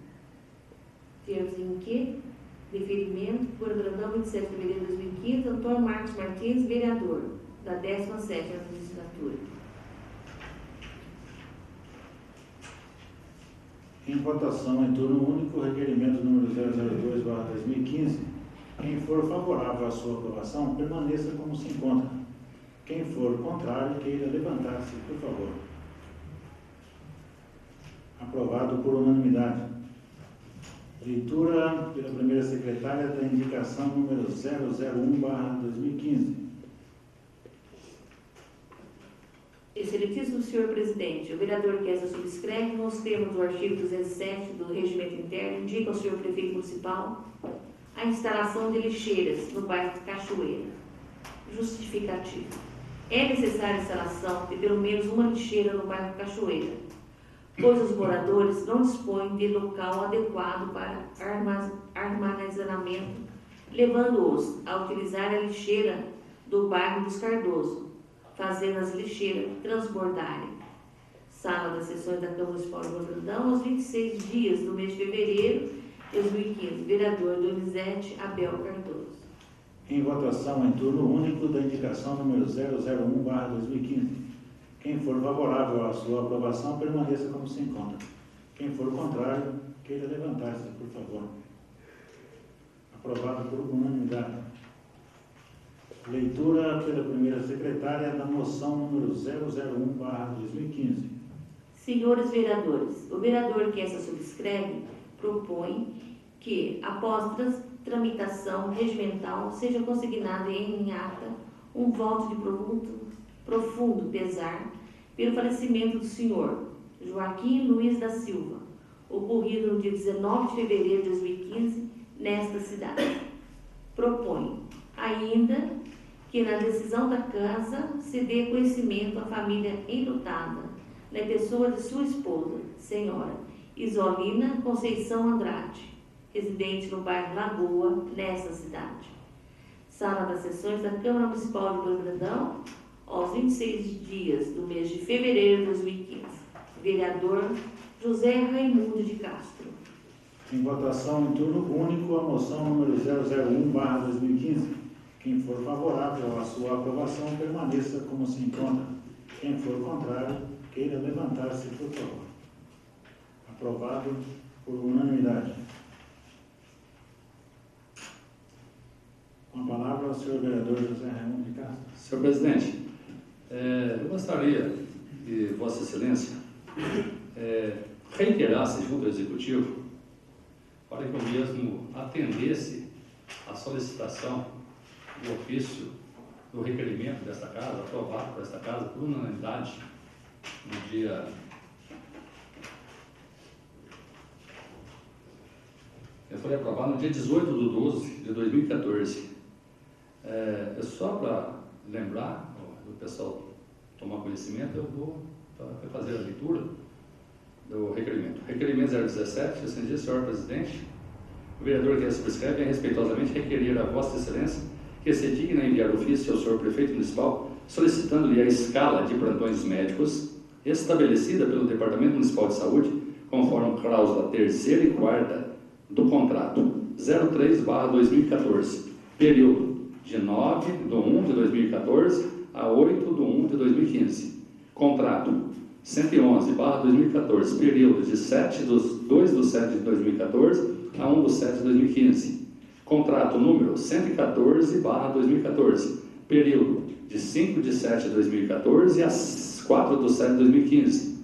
Termos em que? Deferimento por Brandão, 27 de fevereiro de 2015, Antônio Marcos Martins, vereador, da 17ª legislatura. Em votação em turno único, requerimento número 002/2015. Quem for favorável à sua aprovação, permaneça como se encontra. Quem for contrário, queira levantar-se, por favor. Aprovado por unanimidade. Leitura pela primeira secretária da indicação número 001/2015. Excelentíssimo senhor presidente, o vereador que essa subscreve, nos termos do artigo 207 do Regimento Interno, indica ao senhor prefeito municipal a instalação de lixeiras no bairro de Cachoeira. Justificativo. É necessária a instalação de pelo menos uma lixeira no bairro Cachoeira, pois os moradores não dispõem de local adequado para armazenamento, levando-os a utilizar a lixeira do bairro dos Cardoso, fazendo as lixeiras transbordarem. Sala das sessões da Câmara Municipal de Brandão, aos 26 dias do mês de fevereiro de 2015. Vereador Donizete Abel Cardoso. Em votação em turno único da indicação número 001/2015. Quem for favorável à sua aprovação, permaneça como se encontra. Quem for contrário, queira levantar-se, por favor. Aprovado por unanimidade. Leitura pela primeira secretária da moção número 001/2015. Senhores vereadores, o vereador que essa subscreve propõe que, após tramitação regimental, seja consignado em ata um voto de profundo pesar pelo falecimento do senhor Joaquim Luiz da Silva, ocorrido no dia 19 de fevereiro de 2015, nesta cidade. Propõe ainda que na decisão da casa se dê conhecimento à família enlutada, na pessoa de sua esposa, senhora Isolina Conceição Andrade, residente no bairro Lagoa, nesta cidade. Sala das sessões da Câmara Municipal de Brandão, aos 26 dias do mês de fevereiro de 2015. Vereador José Raimundo de Castro. Em votação em turno único, a moção número 001/2015. Quem for favorável à sua aprovação, permaneça como se encontra. Quem for contrário, queira levantar-se, por favor. Aprovado por unanimidade. Com a palavra, o senhor vereador José Raimundo de Castro. Senhor presidente, gostaria de Vossa Excelência reiterasse junto ao Executivo para que eu mesmo atendesse a solicitação do ofício do requerimento desta Casa, aprovado por esta Casa por unanimidade no dia foi aprovado no dia 18/12/2014. É só para lembrar, o pessoal tomar conhecimento, eu vou fazer a leitura do requerimento. Requerimento 017, assim diz, senhor presidente, o vereador que subscreve vem respeitosamente requerer a Vossa Excelência que se digna enviar ofício ao senhor prefeito municipal solicitando-lhe a escala de plantões médicos estabelecida pelo Departamento Municipal de Saúde conforme cláusula 3ª e 4ª do contrato 03/2014, período de 9/1/2014 a 8/1/2015. Contrato 111/2014, período de 2/7/2014 a 1/7/2015. Contrato número 114/2014, período de 5/7/2014 a 4/7/2015.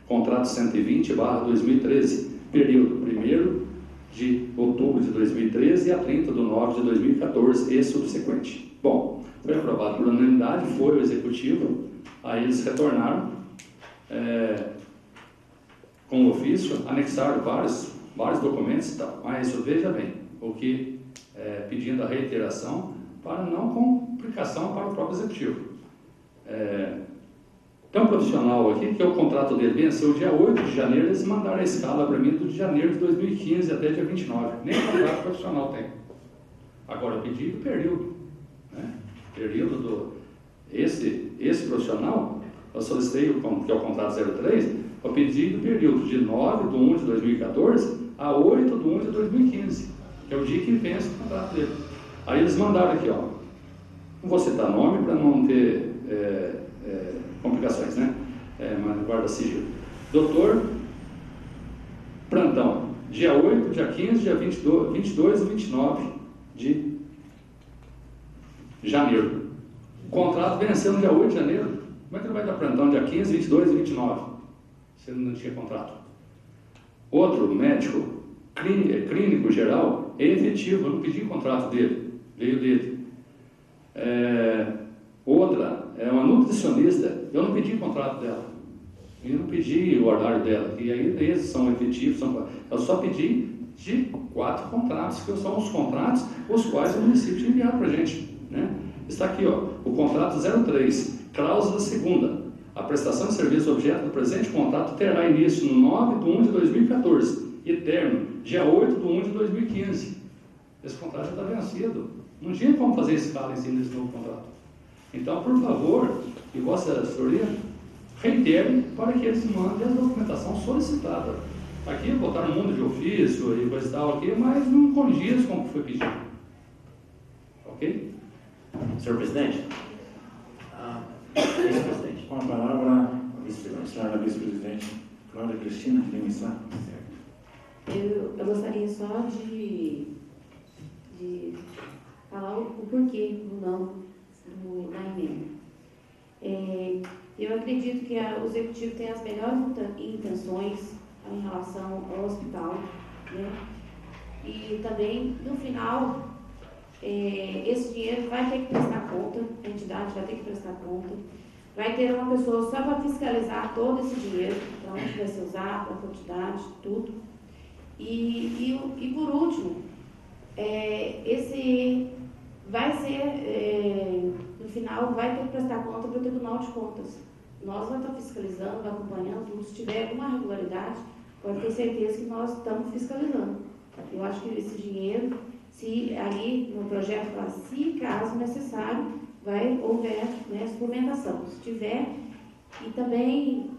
Contrato 120/2013, período 1º de outubro de 2013 a 30/9/2014 e subsequente. Bom, foi aprovado por unanimidade, foi o Executivo, aí eles retornaram com o ofício, anexaram vários documentos e tal, mas veja bem, o que pedindo a reiteração para não complicação para o próprio Executivo. Tem um profissional aqui que o contrato dele venceu dia 8 de janeiro, eles mandaram a escala para mim de janeiro de 2015 até dia 29. Nem contrato profissional tem. Agora, eu pedi do período. Período esse profissional, eu solicitei, que é o contrato 03, eu pedi do período de 9/1/2014 a 8/1/2015, que é o dia que vence o contrato dele. Aí eles mandaram aqui, ó, não vou citar nome para não ter complicações, né? Mas guarda sigilo. Doutor Plantão, dia 8, dia 15, dia 22 e 29 de janeiro. O contrato venceu no dia 8 de janeiro. Como é que ele vai dar plantão dia 15, 22 e 29? Se ele não tinha contrato. Outro médico, clínico geral, é efetivo, eu não pedi contrato dele, veio dele. Outra é uma nutricionista, eu não pedi contrato dela, eu não pedi o horário dela, e aí eles são efetivos, eu só pedi de 4 contratos, que são os contratos os quais o município tinha enviado para a gente, né? Está aqui, ó, o contrato 03, cláusula 2ª, a prestação de serviço objeto do presente contrato terá início no 9/1/2014 e término dia 8/1/2015. Esse contrato já está vencido, não tinha como fazer escala em cima desse novo contrato. Então, por favor, que Vossa Assessoria reitere para que eles mandem a documentação solicitada. Aqui botaram um mundo de ofício e coisa e tal aqui, mas não condiz com o que foi pedido. Ok? Senhor presidente? Vice-presidente. Com a palavra, a senhora vice-presidente Cláudia Cristina, que vem missar. Eu gostaria só de falar o porquê do não da emenda. Eu acredito que o Executivo tem as melhores intenções em relação ao hospital, né? E também, no final, esse dinheiro vai ter que prestar conta, a entidade vai ter que prestar conta, vai ter uma pessoa só para fiscalizar todo esse dinheiro, para onde vai ser usado, a quantidade, tudo. E por último, esse vai ser, no final, vai ter que prestar conta para o Tribunal de Contas. Nós vamos estar fiscalizando, acompanhando tudo. Se tiver alguma irregularidade, pode ter certeza que nós estamos fiscalizando. Eu acho que esse dinheiro, se ali no projeto, se caso necessário, houver, né, suplementação. Se tiver, e também,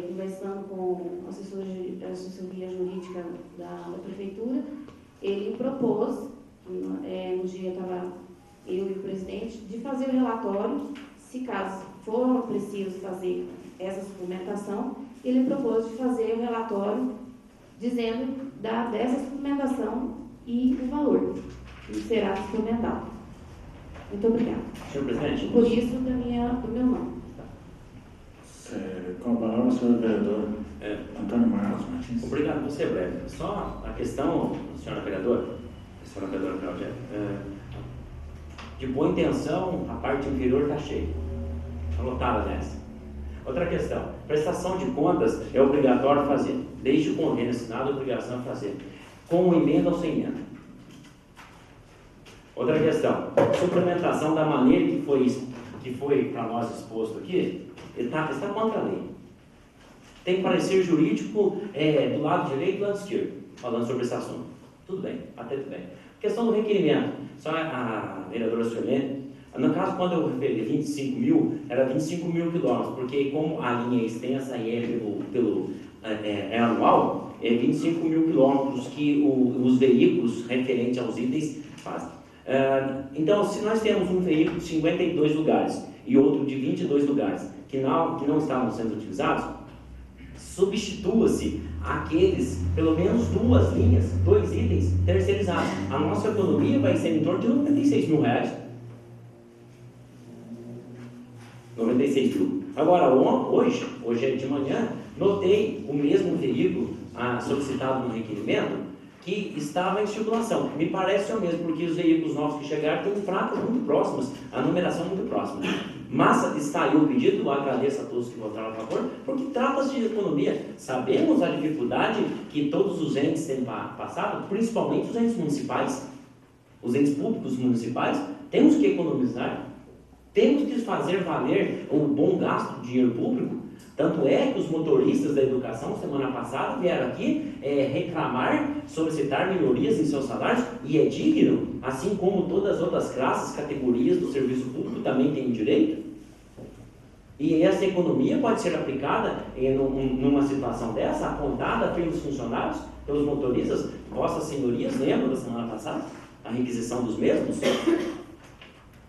conversando com a assessoria jurídica da prefeitura, ele propôs, no dia estava eu e o presidente, de fazer o relatório, se caso for preciso fazer essa suplementação, ele propôs de fazer o relatório dizendo dessa suplementação e o valor que será suplementado. Muito obrigada. Senhor presidente? Por isso, do meu nome. Com a palavra, o senhor vereador Antônio Marcos Martins. Obrigado, vou ser breve. Só a questão, senhora vereadora Cláudia, de boa intenção, a parte inferior está cheia, está lotada nessa. Outra questão, prestação de contas é obrigatório fazer, desde o convênio assinado, a obrigação é fazer, com emenda ou sem emenda. Outra questão, suplementação da maneira que foi para nós exposto aqui, está contra a lei. Tem parecer jurídico do lado direito e do lado esquerdo, falando sobre esse assunto. Tudo bem, até tudo bem. Questão do requerimento, só a vereadora Suelene, no caso, quando eu referi 25 mil, era 25 mil quilômetros, porque como a linha é extensa e é anual, é 25 mil quilômetros que os veículos referentes aos itens fazem. Então, se nós temos um veículo de 52 lugares e outro de 22 lugares que não estavam sendo utilizados, substitua-se aqueles, pelo menos duas linhas, 2 itens terceirizados. A nossa economia vai ser em torno de 96 mil reais. 96 mil. Agora, hoje de manhã, notei o mesmo veículo solicitado no requerimento que estava em circulação. Me parece o mesmo, porque os veículos novos que chegaram têm placas muito próximas, a numeração muito próxima. Mas está aí o pedido, eu agradeço a todos que votaram a favor, porque trata-se de economia. Sabemos a dificuldade que todos os entes têm passado, principalmente os entes municipais, os entes públicos municipais. Temos que economizar, temos que fazer valer um bom gasto de dinheiro público. Tanto é que os motoristas da educação, semana passada, vieram aqui reclamar, solicitar melhorias em seus salários, e é digno, assim como todas as outras classes, categorias do serviço público também têm direito. E essa economia pode ser aplicada numa situação dessa, apontada pelos funcionários, pelos motoristas. Vossas senhorias lembram da semana passada a requisição dos mesmos?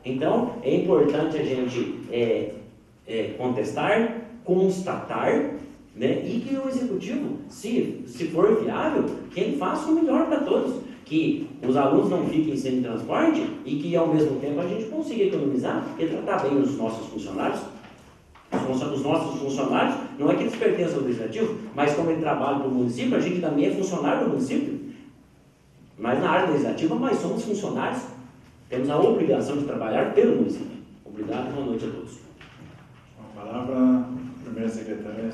Então, é importante a gente contestar, constatar, né? E que o executivo, se for viável, que ele faça o melhor para todos, que os alunos não fiquem sem transporte e que ao mesmo tempo a gente consiga economizar e tratar bem os nossos funcionários. Os nossos funcionários, não é que eles pertencem ao legislativo, mas como ele trabalha para o município, a gente também é funcionário do município. Mas na área legislativa, nós somos funcionários, temos a obrigação de trabalhar pelo município. Obrigado, boa noite a todos. Com a palavra, primeira secretária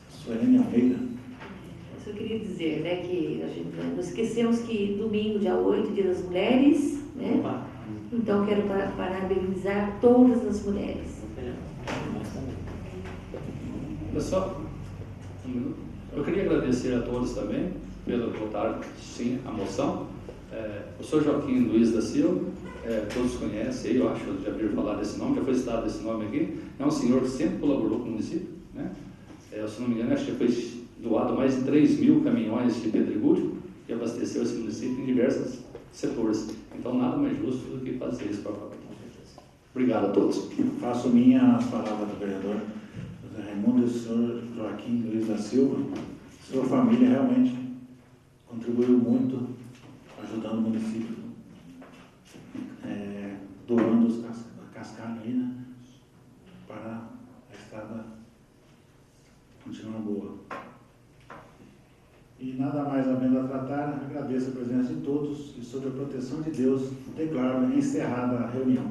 Suelene Almeida. Eu só queria dizer, né, que a gente não esquecemos que domingo, dia 8, Dia das Mulheres, né? Então quero parabenizar todas as mulheres. Pessoal, eu queria agradecer a todos também pelo votar sim a moção. O senhor Joaquim Luiz da Silva, todos conhecem, eu acho que já viram falar desse nome, já foi citado esse nome aqui. É um senhor que sempre colaborou com o município, né? Se não me engano, acho que foi doado mais de 3 mil caminhões de pedregulho e abasteceu esse município em diversos setores. Então, nada mais justo do que fazer isso para a favor. Obrigado a todos. Faço minha as palavras do vereador José Raimundo e do senhor Joaquim Luiz da Silva. Sua família realmente contribuiu muito ajudando o município, doando a cascalho aí, né, para a estrada continuar boa. E nada mais havendo a tratar, agradeço a presença de todos e, sob a proteção de Deus, declaro encerrada a reunião.